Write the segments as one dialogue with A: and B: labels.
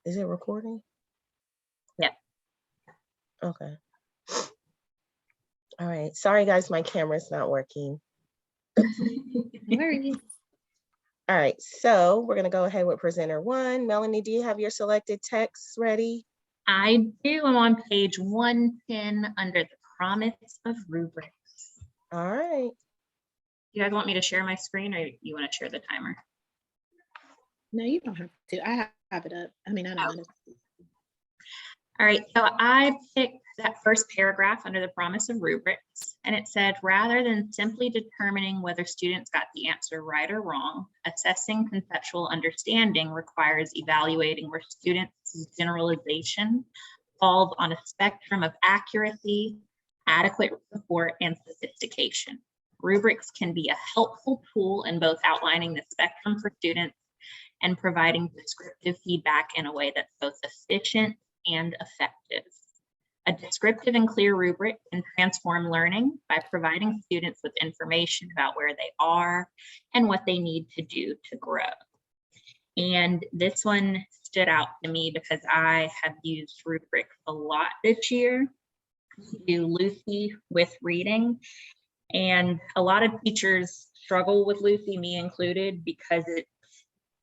A: Is it recording?
B: Yeah.
A: Okay. All right. Sorry, guys, my camera's not working.
B: No worries.
A: All right. So we're going to go ahead with presenter one. Melanie, do you have your selected text ready?
B: I do. I'm on page 110 under the promise of rubrics.
A: All right.
B: You guys want me to share my screen, or you want to share the timer?
C: No, you don't have to. I have it up. I mean, I don't know.
B: All right, so I picked that first paragraph under the promise of rubrics, and it said, rather than simply determining whether students got the answer right or wrong, assessing conceptual understanding requires evaluating where students' generalization falls on a spectrum of accuracy, adequate support, and sophistication. Rubrics can be a helpful tool in both outlining the spectrum for students and providing descriptive feedback in a way that's both efficient and effective. A descriptive and clear rubric can transform learning by providing students with information about where they are and what they need to do to grow. And this one stood out to me because I have used rubrics a lot this year to do Lucy with reading. And a lot of teachers struggle with Lucy, me included, because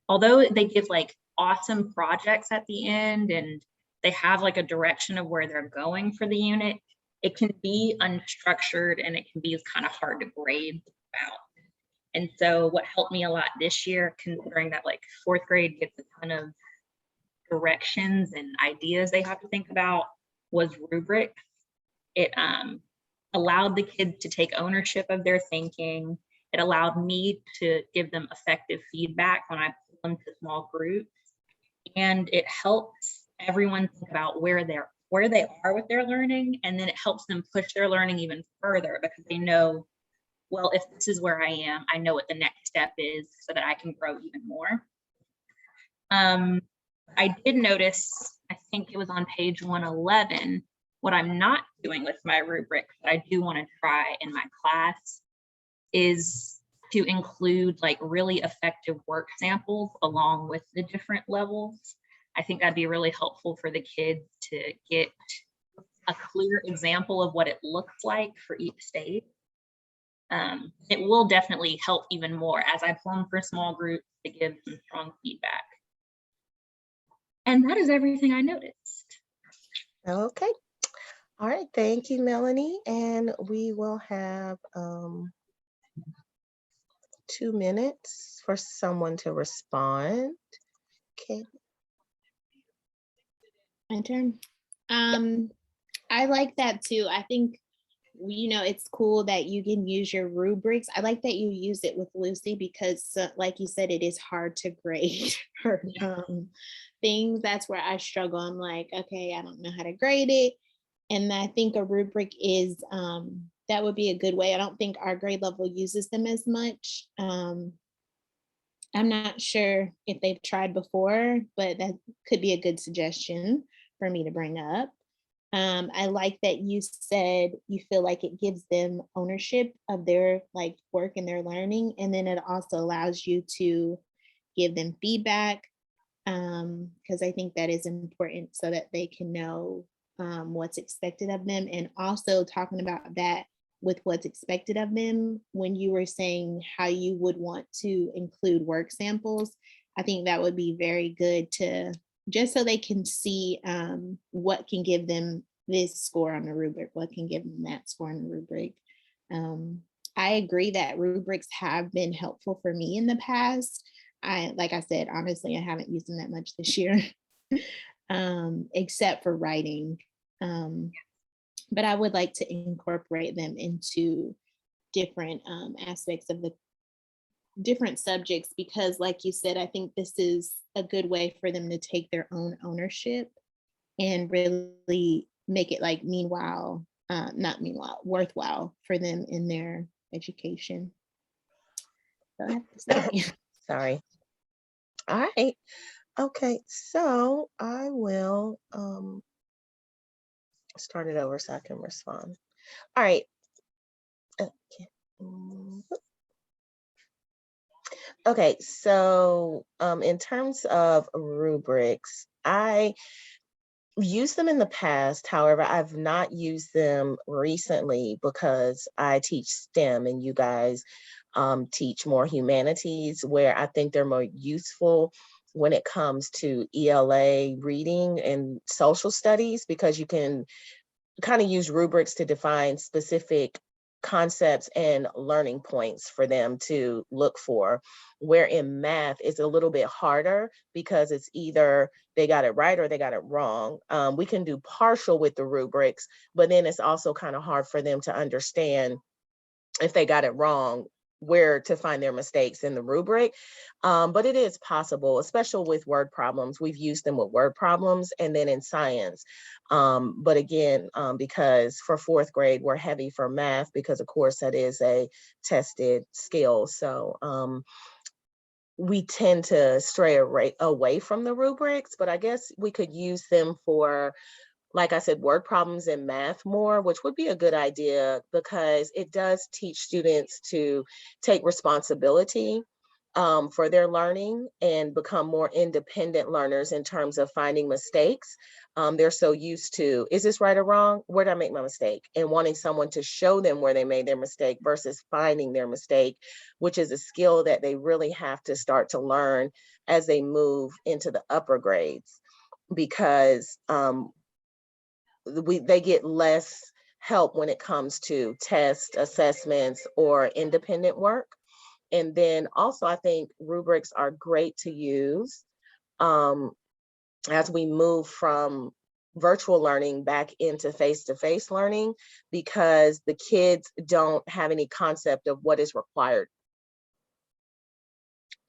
B: although they give like awesome projects at the end and they have like a direction of where they're going for the unit, it can be unstructured and it can be kind of hard to grade about. And so what helped me a lot this year, considering that like fourth grade gets a ton of directions and ideas they have to think about, was rubrics. It allowed the kids to take ownership of their thinking. It allowed me to give them effective feedback when I put them to small groups. And it helps everyone think about where they are with their learning, and then it helps them push their learning even further because they know, well, if this is where I am, I know what the next step is so that I can grow even more. I did notice, I think it was on page 111, what I'm not doing with my rubric that I do want to try in my class is to include like really effective work samples along with the different levels. I think that'd be really helpful for the kids to get a clear example of what it looks like for each stage. It will definitely help even more as I pull them for small groups to give some strong feedback. And that is everything I noticed.
A: Okay. All right. Thank you, Melanie. And we will have 2 minutes for someone to respond. Okay.
C: My turn. I like that too. I think, it's cool that you can use your rubrics. I like that you use it with Lucy because, like you said, it is hard to grade her things. That's where I struggle. I'm like, okay, I don't know how to grade it. And I think a rubric is, that would be a good way. I don't think our grade level uses them as much. I'm not sure if they've tried before, but that could be a good suggestion for me to bring up. I like that you said you feel like it gives them ownership of their like work and their learning, and then it also allows you to give them feedback, because I think that is important so that they can know what's expected of them. And also talking about that with what's expected of them, when you were saying how you would want to include work samples, I think that would be very good to just so they can see what can give them this score on the rubric, what can give them that score on the rubric. I agree that rubrics have been helpful for me in the past. Like I said, honestly, I haven't used them that much this year, except for writing. But I would like to incorporate them into different aspects of the different subjects, because like you said, I think this is a good way for them to take their own ownership and really make it like worthwhile for them in their education. So I have to say.
A: Sorry. All right. Okay. So I will start it over so I can respond. All right. Okay. Okay, so in terms of rubrics, I used them in the past. However, I've not used them recently because I teach STEM and you guys teach more humanities, where I think they're more useful when it comes to ELA reading and social studies, because you can kind of use rubrics to define specific concepts and learning points for them to look for. Where in math, it's a little bit harder because it's either they got it right or they got it wrong. We can do partial with the rubrics, but then it's also kind of hard for them to understand if they got it wrong, where to find their mistakes in the rubric. But it is possible, especially with word problems. We've used them with word problems and then in science. But again, because for fourth grade, we're heavy for math because, of course, that is a tested skill. So we tend to stray away from the rubrics, but I guess we could use them for, like I said, word problems in math more, which would be a good idea because it does teach students to take responsibility for their learning and become more independent learners in terms of finding mistakes. They're so used to, is this right or wrong? Where did I make my mistake? And wanting someone to show them where they made their mistake versus finding their mistake, which is a skill that they really have to start to learn as they move into the upper grades, because they get less help when it comes to test assessments or independent work. And then also, I think rubrics are great to use um, as we move from virtual learning back into face-to-face learning, because the kids don't have any concept of what is required.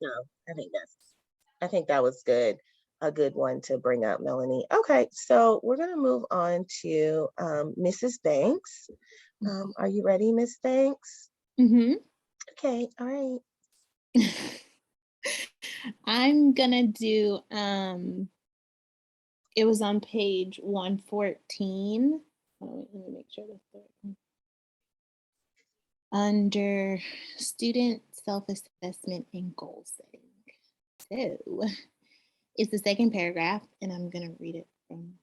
A: So I think that was good. A good one to bring up, Melanie. Okay, so we're gonna move on to Mrs. Banks. Are you ready, Miss Banks?
C: Mm-hmm.
A: Okay, all right.
C: I'm gonna do it was on page 114. Oh, let me make sure that's the right one. Under student self-assessment and goal setting. So it's the second paragraph, and I'm gonna read it from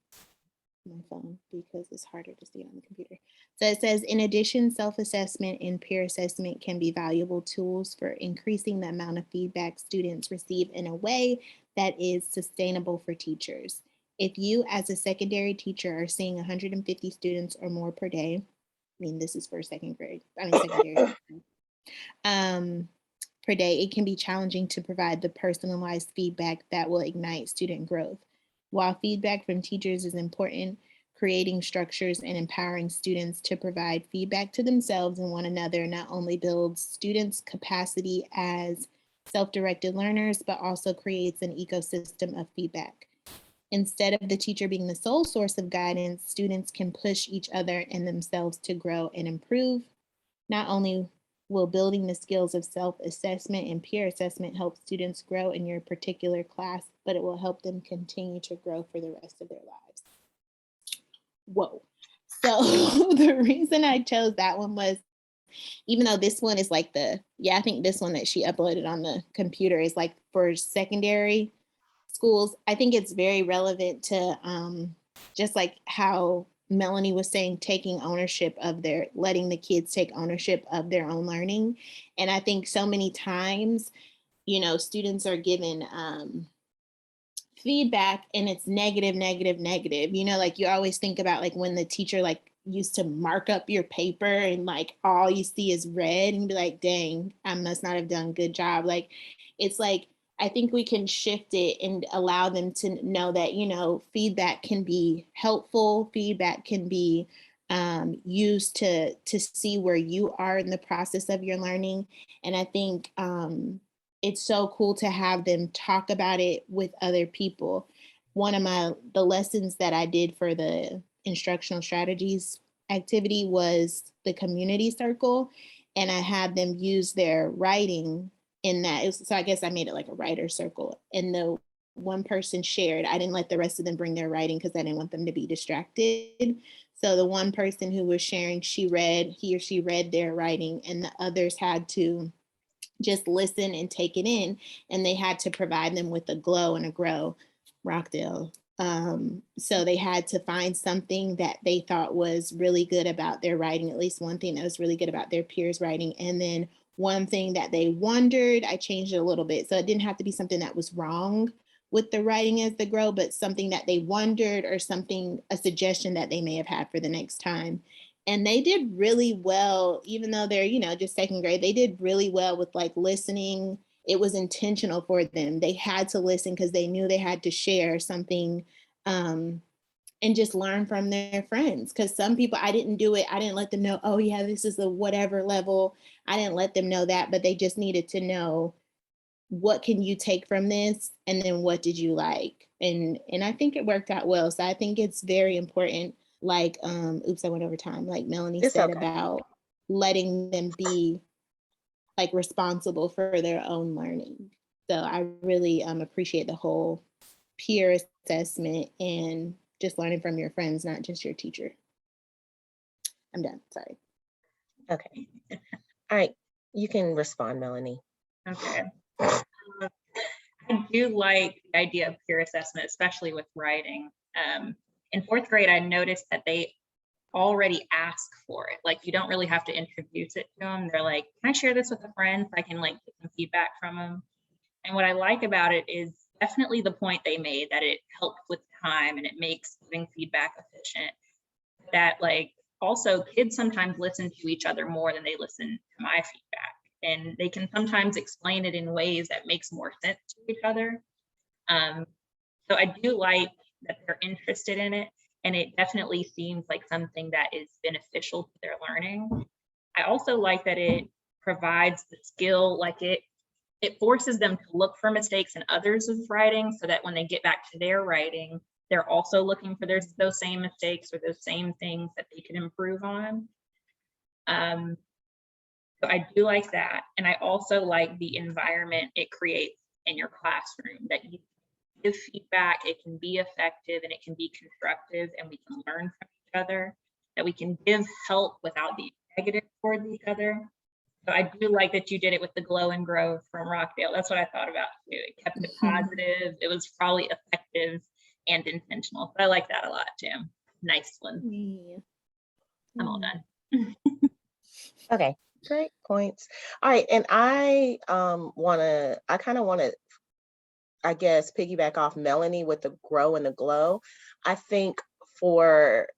C: my phone because it's harder to see it on the computer. So it says, in addition, self-assessment and peer assessment can be valuable tools for increasing the amount of feedback students receive in a way that is sustainable for teachers. If you, as a secondary teacher, are seeing 150 students or more per day, I mean, this is for second grade, I mean, secondary, um, per day, it can be challenging to provide the personalized feedback that will ignite student growth. While feedback from teachers is important, creating structures and empowering students to provide feedback to themselves and one another not only builds students' capacity as self-directed learners, but also creates an ecosystem of feedback. Instead of the teacher being the sole source of guidance, students can push each other and themselves to grow and improve. Not only will building the skills of self-assessment and peer assessment help students grow in your particular class, but it will help them continue to grow for the rest of their lives. Whoa. So the reason I chose that one was, even though this one is like I think this one that she uploaded on the computer is like for secondary schools, I think it's very relevant to just like how Melanie was saying, taking ownership of letting the kids take ownership of their own learning. And I think so many times, students are given feedback and it's negative, negative, negative. Like you always think about like when the teacher like used to mark up your paper and like all you see is red and be like, dang, I must not have done a good job. Like it's like, I think we can shift it and allow them to know that, feedback can be helpful. Feedback can be used to see where you are in the process of your learning. And I think it's so cool to have them talk about it with other people. One of the lessons that I did for the instructional strategies activity was the community circle, and I had them use their writing in that. So I guess I made it like a writer circle, and the one person shared. I didn't let the rest of them bring their writing because I didn't want them to be distracted. So the one person who was sharing, he or she read their writing, and the others had to just listen and take it in. And they had to provide them with a glow and a grow, Rockdale. So they had to find something that they thought was really good about their writing, at least one thing that was really good about their peers' writing. And then one thing that they wondered, I changed it a little bit. So it didn't have to be something that was wrong with the writing as the grow, but something that they wondered or something, a suggestion that they may have had for the next time. And they did really well, even though they're, just second grade, they did really well with like listening. It was intentional for them. They had to listen because they knew they had to share something, and just learn from their friends. Because some people, I didn't do it. I didn't let them know, oh yeah, this is the whatever level. I didn't let them know that, but they just needed to know, what can you take from this? And then what did you like? And I think it worked out well. So I think it's very important, like, oops, I went over time, like Melanie
A: It's
C: said,
A: okay.
C: about letting them be like responsible for their own learning. So I really appreciate the whole peer assessment and just learning from your friends, not just your teacher. I'm done. Sorry.
A: Okay. All right. You can respond, Melanie.
B: Okay. I do like the idea of peer assessment, especially with writing. In fourth grade, I noticed that they already ask for it. Like, you don't really have to introduce it to them. They're like, can I share this with a friend so I can like get some feedback from them? And what I like about it is definitely the point they made, that it helps with time and it makes giving feedback efficient. That like also kids sometimes listen to each other more than they listen to my feedback. And they can sometimes explain it in ways that makes more sense to each other. So I do like that they're interested in it, and it definitely seems like something that is beneficial to their learning. I also like that it provides the skill, like it forces them to look for mistakes in others' writing, so that when they get back to their writing, they're also looking for those same mistakes or those same things that they can improve on. So I do like that. And I also like the environment it creates in your classroom, that you give feedback, it can be effective and it can be constructive, and we can learn from each other, that we can give help without being negative towards each other. So I do like that you did it with the glow and grow from Rockdale. That's what I thought about too. It kept it positive. It was probably effective and intentional. So I like that a lot too. Nice one.
C: Yeah.
B: I'm all done.
A: Okay, great points. All right, and I kind of want to, I guess, piggyback off Melanie with the grow and the glow. I think for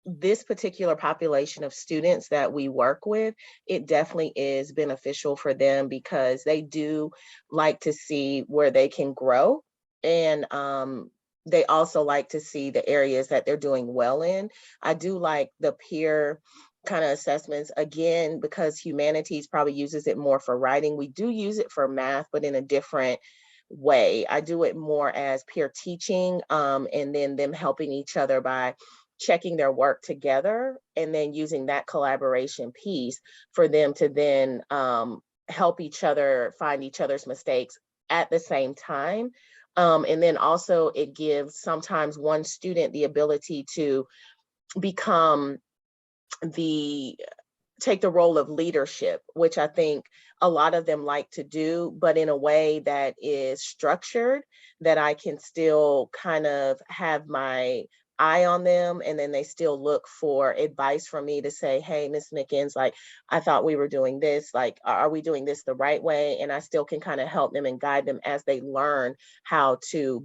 A: this particular population of students that we work with, it definitely is beneficial for them because they do like to see where they can grow. And they also like to see the areas that they're doing well in. I do like the peer kind of assessments, again, because humanities probably uses it more for writing. We do use it for math, but in a different way. I do it more as peer teaching, and then them helping each other by checking their work together, and then using that collaboration piece for them to then help each other find each other's mistakes at the same time. And then also it gives sometimes one student the ability to become take the role of leadership, which I think a lot of them like to do, but in a way that is structured, that I can still kind of have my eye on them, and then they still look for advice from me to say, hey, Miss Mickens, like, I thought we were doing this, like, are we doing this the right way? And I still can kind of help them and guide them as they learn how to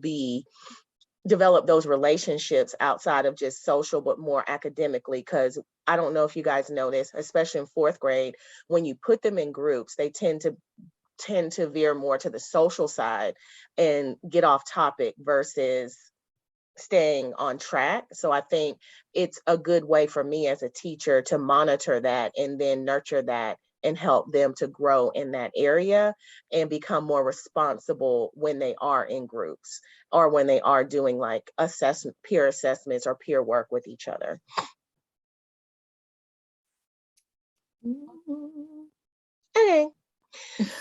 A: develop those relationships outside of just social, but more academically. Because I don't know if you guys notice, especially in fourth grade, when you put them in groups, they tend to veer more to the social side and get off topic versus staying on track. So I think it's a good way for me as a teacher to monitor that and then nurture that and help them to grow in that area and become more responsible when they are in groups or when they are doing like peer assessments or peer work with each other. Okay.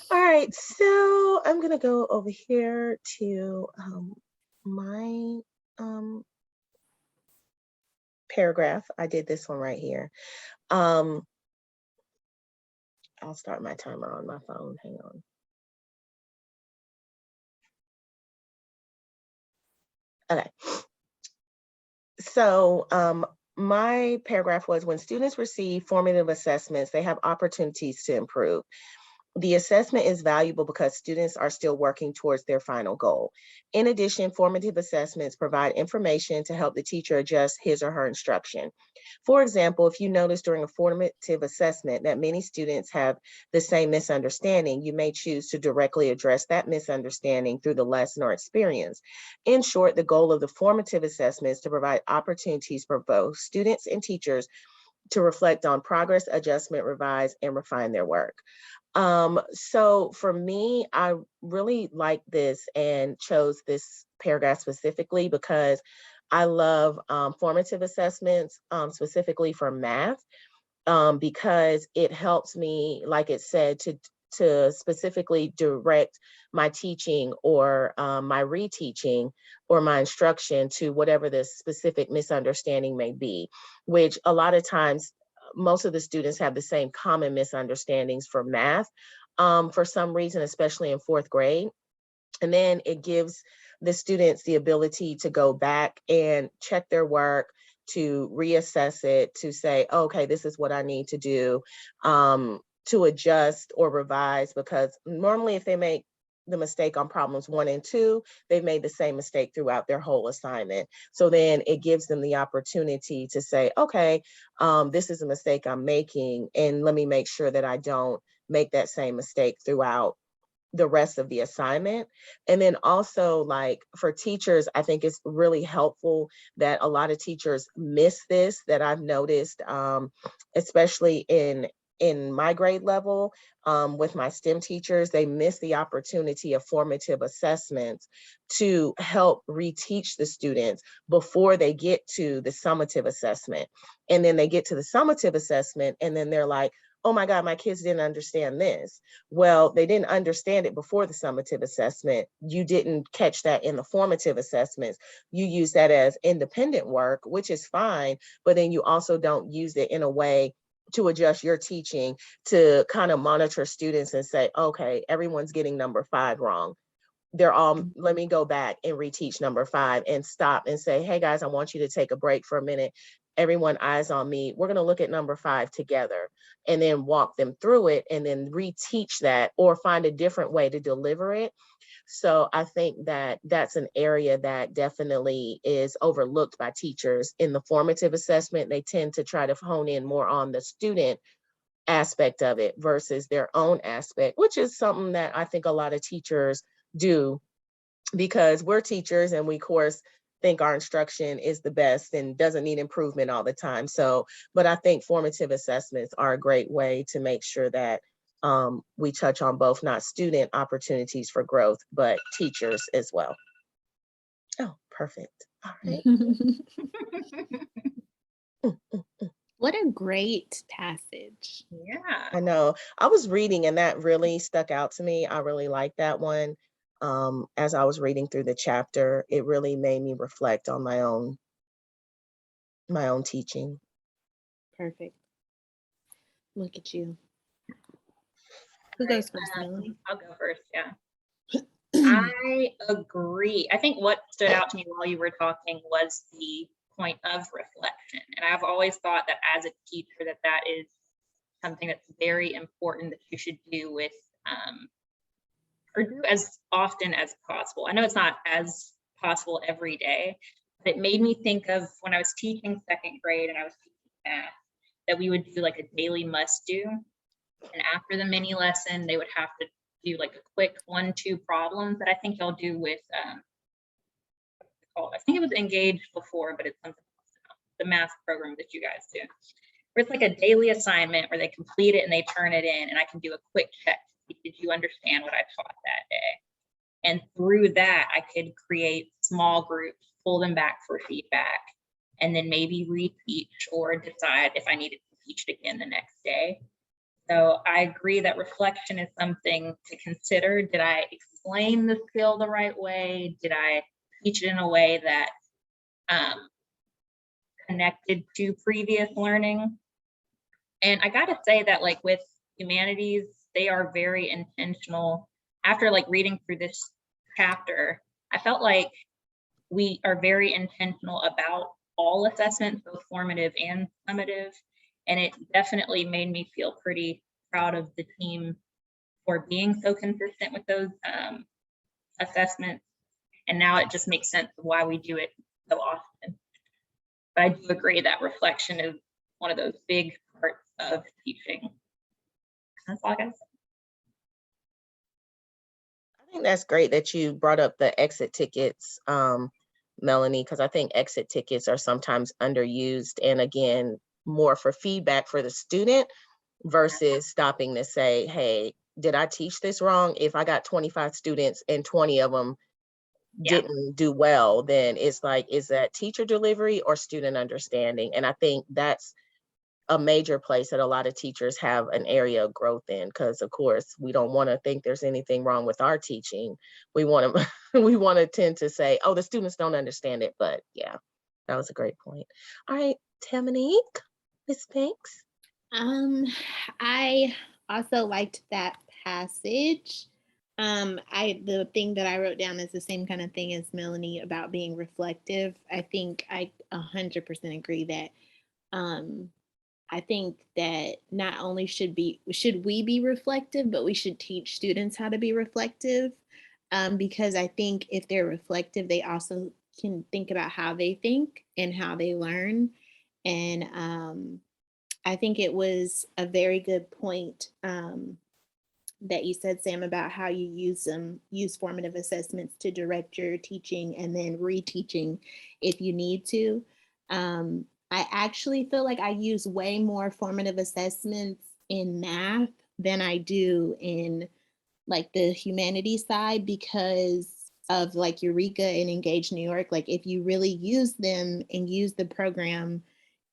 A: All right. So I'm going to go over here to my paragraph. I did this one right here. I'll start my timer on my phone. Hang on. Okay. So my paragraph was, when students receive formative assessments, they have opportunities to improve. The assessment is valuable because students are still working towards their final goal. In addition, formative assessments provide information to help the teacher adjust his or her instruction. For example, if you notice during a formative assessment that many students have the same misunderstanding, you may choose to directly address that misunderstanding through the lesson or experience. In short, the goal of the formative assessment is to provide opportunities for both students and teachers to reflect on progress, adjustment, revise, and refine their work. So for me, I really like this and chose this paragraph specifically because I love formative assessments, specifically for math, because it helps me, like it said, to specifically direct my teaching or my reteaching or my instruction to whatever the specific misunderstanding may be, which a lot of times most of the students have the same common misunderstandings for math for some reason, especially in fourth grade. And then it gives the students the ability to go back and check their work, to reassess it, to say, okay, this is what I need to do, to adjust or revise, because normally if they make the mistake on problems 1 and 2, they've made the same mistake throughout their whole assignment. So then it gives them the opportunity to say, okay, this is a mistake I'm making, and let me make sure that I don't make that same mistake throughout the rest of the assignment. And then also, like, for teachers, I think it's really helpful that a lot of teachers miss this, that I've noticed, especially in my grade level, with my STEM teachers, they miss the opportunity of formative assessments to help reteach the students before they get to the summative assessment. And then they get to the summative assessment and then they're like, oh my God, my kids didn't understand this. Well, they didn't understand it before the summative assessment. You didn't catch that in the formative assessments. You use that as independent work, which is fine, but then you also don't use it in a way to adjust your teaching to kind of monitor students and say, okay, everyone's getting number 5 wrong. They're all, let me go back and reteach number 5 and stop and say, hey guys, I want you to take a break for a minute. Everyone eyes on me. We're going to look at number 5 together, and then walk them through it and then reteach that or find a different way to deliver it. So I think that that's an area that definitely is overlooked by teachers in the formative assessment. They tend to try to hone in more on the student aspect of it versus their own aspect, which is something that I think a lot of teachers do, because we're teachers and we, of course, think our instruction is the best and doesn't need improvement all the time. So, but I think formative assessments are a great way to make sure that we touch on both not student opportunities for growth, but teachers as well. Oh, perfect. All right.
C: What a great passage.
B: Yeah.
A: I know. I was reading and that really stuck out to me. I really liked that one. As I was reading through the chapter, it really made me reflect on my own teaching.
C: Perfect. Look at you. Who goes first, Melanie?
B: I'll go first. Yeah. I agree. I think what stood out to me while you were talking was the point of reflection. And I've always thought that as a teacher, that is something that's very important that you should do with, or do as often as possible. I know it's not as possible every day, but it made me think of when I was teaching 2nd grade and I was teaching math, that we would do like a daily must do. And after the mini lesson, they would have to do like a quick 1-2 problems that I think y'all do with, I think it was Engage before, but it's something else now, the math program that you guys do. Where it's like a daily assignment where they complete it and they turn it in, and I can do a quick check. Did you understand what I taught that day? And through that, I could create small groups, pull them back for feedback, and then maybe reteach or decide if I needed to teach it again the next day. So I agree that reflection is something to consider. Did I explain the skill the right way? Did I teach it in a way that connected to previous learning? And I got to say that, like, with humanities, they are very intentional. After like reading through this chapter, I felt like we are very intentional about all assessments, both formative and summative. And it definitely made me feel pretty proud of the team for being so consistent with those assessments. And now it just makes sense of why we do it so often. But I do agree that reflection is one of those big parts of teaching. That's all I got to say.
A: I think that's great that you brought up the exit tickets, Melanie, because I think exit tickets are sometimes underused, and again, more for feedback for the student versus stopping to say, hey, did I teach this wrong? If I got 25 students and 20 of them
B: Yeah.
A: didn't do well, then it's like, is that teacher delivery or student understanding? And I think that's a major place that a lot of teachers have an area of growth in, because of course we don't want to think there's anything wrong with our teaching. We want to we want to tend to say, oh, the students don't understand it. But yeah, that was a great point. All right, Tamanique, Miss Banks.
C: I also liked that passage. The thing that I wrote down is the same kind of thing as Melanie about being reflective. I think I 100% agree that I think that not only should we be reflective, but we should teach students how to be reflective. Because I think if they're reflective, they also can think about how they think and how they learn. And I think it was a very good point that you said, Sam, about how you use formative assessments to direct your teaching and then reteaching if you need to. I actually feel like I use way more formative assessments in math than I do in like the humanities side because of like Eureka and Engage New York. Like if you really use them and use the program,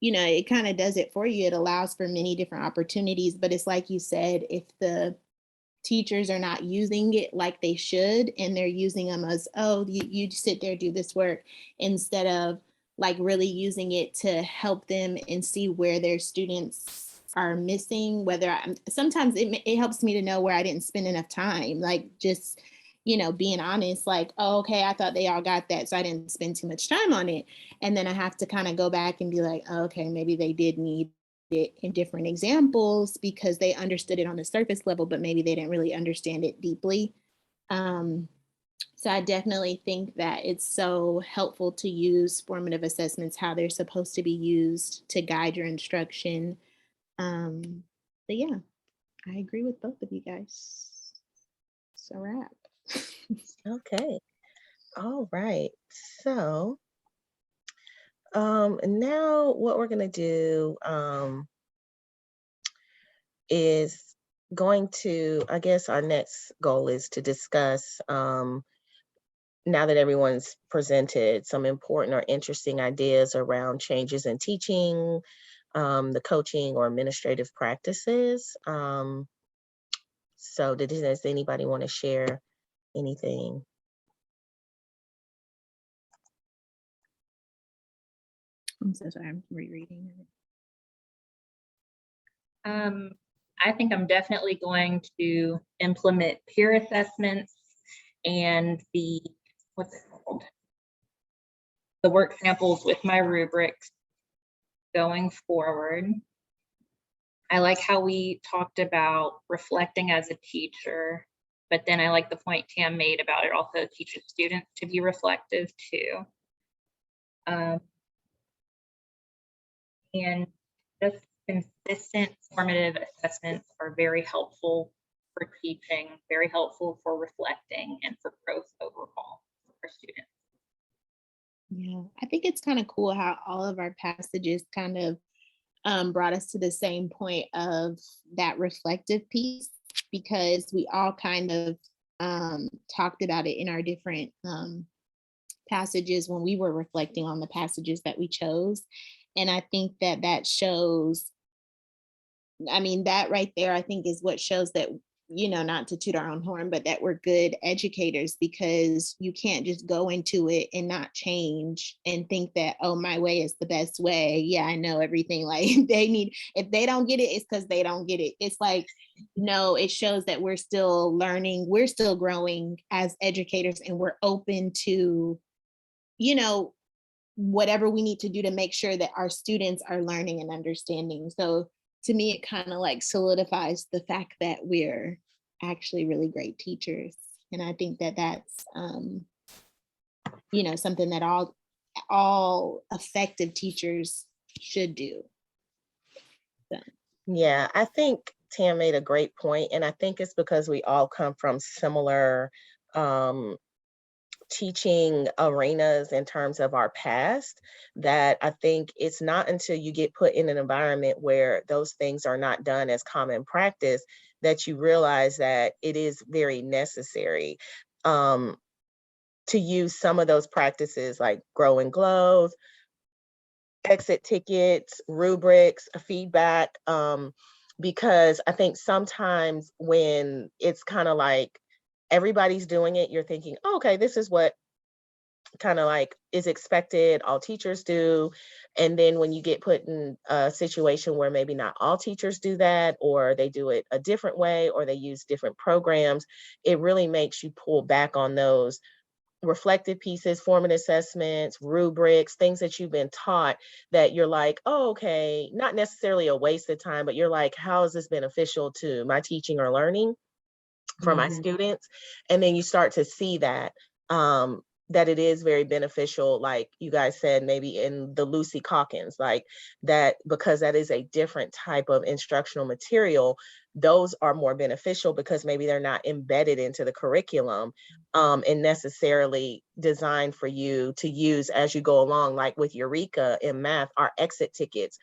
C: it kind of does it for you. It allows for many different opportunities, but it's like you said, if the teachers are not using it like they should and they're using them as, oh, you sit there, do this work, instead of like really using it to help them and see where their students are missing, sometimes it helps me to know where I didn't spend enough time, like just being honest, like, oh, okay, I thought they all got that, so I didn't spend too much time on it. And then I have to kind of go back and be like, oh, okay, maybe they did need it in different examples because they understood it on the surface level, but maybe they didn't really understand it deeply. So I definitely think that it's so helpful to use formative assessments, how they're supposed to be used to guide your instruction. But yeah, I agree with both of you guys. It's a wrap.
A: Okay. All right. So now what we're gonna do is going to, I guess our next goal is to discuss, now that everyone's presented some important or interesting ideas around changes in teaching, the coaching or administrative practices. So does anybody want to share anything?
C: I'm so sorry, I'm rereading it.
B: I think I'm definitely going to implement peer assessments and what's it called? The work samples with my rubrics going forward. I like how we talked about reflecting as a teacher, but then I like the point Tam made about it also teaches students to be reflective too. And just consistent formative assessments are very helpful for teaching, very helpful for reflecting and for growth overall for students.
C: Yeah, I think it's kind of cool how all of our passages kind of brought us to the same point of that reflective piece, because we all kind of talked about it in our different passages when we were reflecting on the passages that we chose. And I think that shows, I mean, that right there, I think is what shows that not to toot our own horn, but that we're good educators, because you can't just go into it and not change and think that, oh, my way is the best way. Yeah, I know everything. Like if they don't get it, it's because they don't get it. It's like, no, it shows that we're still learning, we're still growing as educators, and we're open to, whatever we need to do to make sure that our students are learning and understanding. So to me, it kind of like solidifies the fact that we're actually really great teachers. And I think that that's, something that all effective teachers should do. So.
A: Yeah, I think Tam made a great point, and I think it's because we all come from similar teaching arenas in terms of our past, that I think it's not until you get put in an environment where those things are not done as common practice that you realize that it is very necessary to use some of those practices like grow and glows, exit tickets, rubrics, feedback, because I think sometimes when it's kind of like everybody's doing it, you're thinking, oh, okay, this is what kind of like is expected, all teachers do. And then when you get put in a situation where maybe not all teachers do that, or they do it a different way, or they use different programs, it really makes you pull back on those reflective pieces, formative assessments, rubrics, things that you've been taught that you're like, oh, okay, not necessarily a waste of time, but you're like, how is this beneficial to my teaching or learning for my students? And then you start to see that, that it is very beneficial, like you guys said, maybe in the Lucy Calkins, like that, because that is a different type of instructional material. Those are more beneficial because maybe they're not embedded into the curriculum and necessarily designed for you to use as you go along. Like with Eureka in math, our exit tickets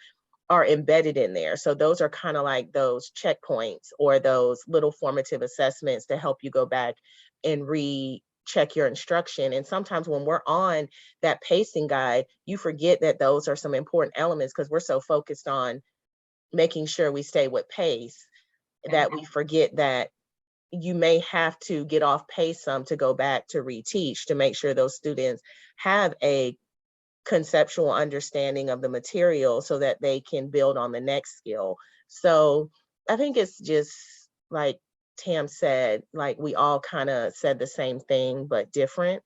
A: are embedded in there. So those are kind of like those checkpoints or those little formative assessments to help you go back and recheck your instruction. And sometimes when we're on that pacing guide, you forget that those are some important elements because we're so focused on making sure we stay with pace that we forget that you may have to get off pace some to go back to reteach to make sure those students have a conceptual understanding of the material so that they can build on the next skill. So I think it's just like Tam said, like we all kind of said the same thing, but different.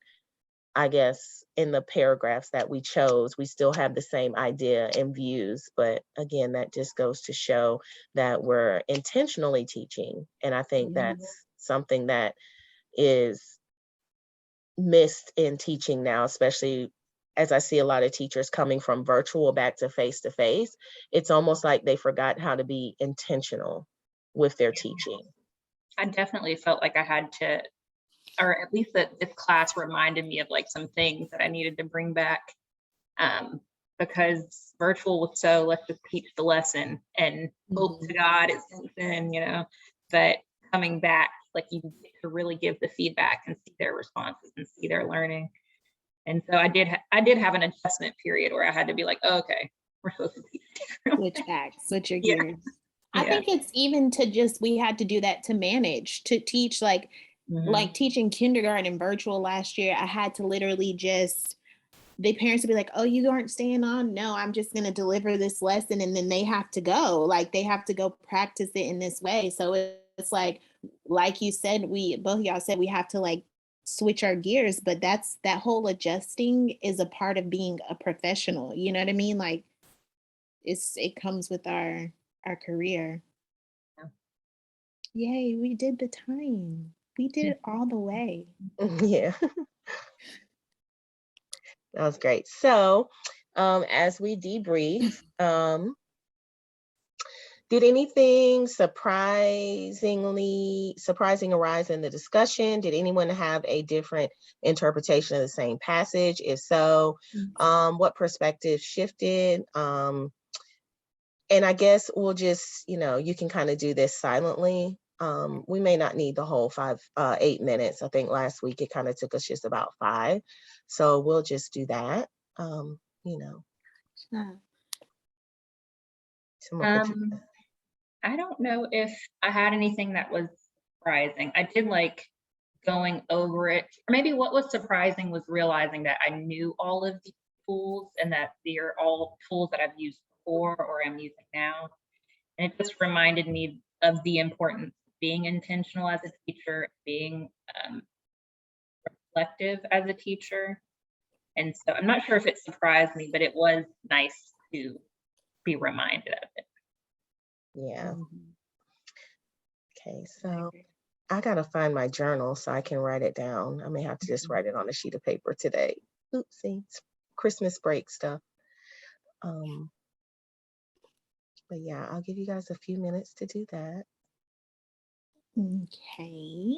A: I guess in the paragraphs that we chose, we still have the same idea and views. But again, that just goes to show that we're intentionally teaching. And I think that's something that is missed in teaching now, especially as I see a lot of teachers coming from virtual back to face. It's almost like they forgot how to be intentional with their teaching.
B: I definitely felt like I had to, or at least that this class reminded me of like some things that I needed to bring back, because virtual was so, let's just teach the lesson and hope to God it's something, but coming back, like you get to really give the feedback and see their responses and see their learning. And so I did have an adjustment period where I had to be like, oh, okay, we're supposed to teach differently.
C: Switch your gears. I think it's even to just, we had to do that to manage, to teach, like teaching kindergarten virtual last year. I had to literally just, the parents would be like, oh, you aren't staying on? No, I'm just going to deliver this lesson. And then they have to go, they have to go practice it in this way. So it's like you said, both of y'all said we have to switch our gears, but that whole adjusting is a part of being a professional. You know what I mean? Like it comes with our career. Yay, we did the time. We did it all the way.
A: Yeah. That was great. So as we debrief, did anything surprising arise in the discussion? Did anyone have a different interpretation of the same passage? If so, what perspective shifted? And I guess we'll just, you can kind of do this silently. We may not need the whole 8 minutes. I think last week it kind of took us just about 5. So we'll just do that.
B: I don't know if I had anything that was surprising. I did like going over it. Or maybe what was surprising was realizing that I knew all of these tools and that they're all tools that I've used before or I'm using now. And it just reminded me of the importance of being intentional as a teacher, being reflective as a teacher. And so I'm not sure if it surprised me, but it was nice to be reminded of it.
A: Yeah.
C: Mhm.
A: Okay,
C: I
A: so
C: agree.
A: I gotta find my journal so I can write it down. I may have to just write it on a sheet of paper today. Oopsie, it's Christmas break stuff. Um, but yeah, I'll give you guys a few minutes to do that.
C: Okay.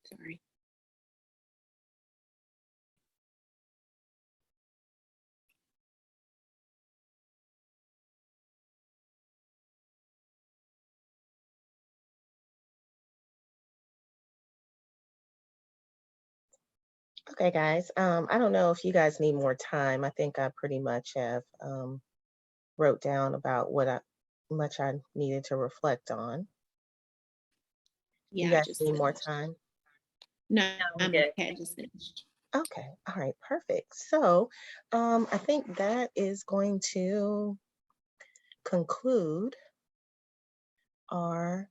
C: Sorry.
A: Okay, guys. I don't know if you guys need more time. I think I pretty much have wrote down about what much I needed to reflect on. You
C: Yeah, I
A: guys
C: just
A: need more
C: finished.
A: time?
C: No,
B: No, I'm
C: I'm
B: good.
C: okay. I just finished.
A: Okay, all right, perfect. So I think that is going to conclude our